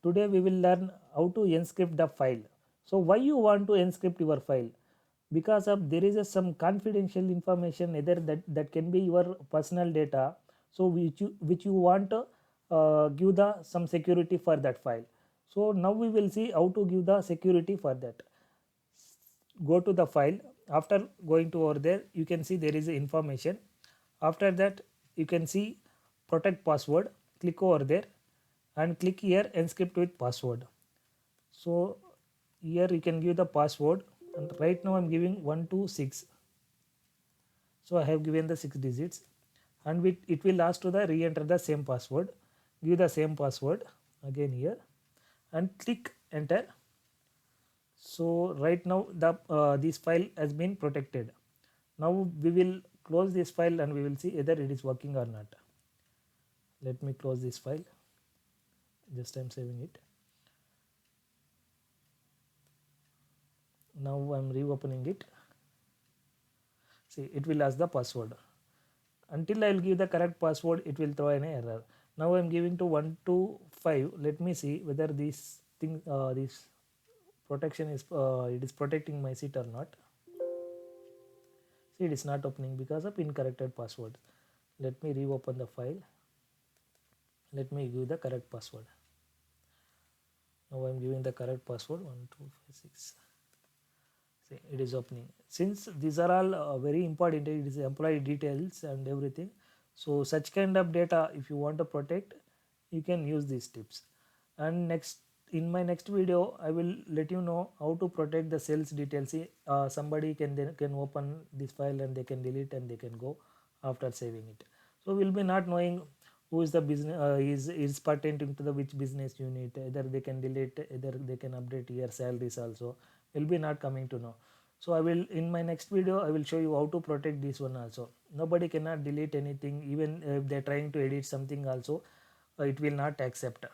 Today we will learn how to encrypt the file. So why you want to encrypt your file? Because of there is some confidential information either that can be your personal data, so which you want to give the some security for that file. So now we will see how to give the security for that. Go to the file. After going to over there, you can see there is information. After that, you can see protect password. Click over there and click here encrypt with password. So here you can give the password, and right now I'm giving 126. So I have given the 6 digits, and it will ask to the re-enter the same password. Give the same password again here and click enter. So right now the this file has been protected. Now we will close this file and we will see either it is working or not. Let me close this file. Just I'm saving it. Now I'm reopening it. See, it will ask the password. Until I will give the correct password, it will throw an error. Now I'm giving to 1 to 5. Let me see whether this thing, this protection is it is protecting my seat or not. See, it is not opening because of incorrected password. Let me reopen the file. Let me give the correct password. Now I'm giving the correct password 1256. See, it is opening. Since these are all very important, it is employee details and everything. So such kind of data, if you want to protect, you can use these tips. And next, in my next video, I will let you know how to protect the sales details. See, somebody can open this file and they can delete and they can go after saving it. So we'll be not knowing who is the business is pertaining to the which business unit. Either they can delete, either they can update your salaries also. Will be not coming to know. So I will, in my next video I will show you how to protect this one also. Nobody cannot delete anything, even if they're trying to edit something also, it will not accept.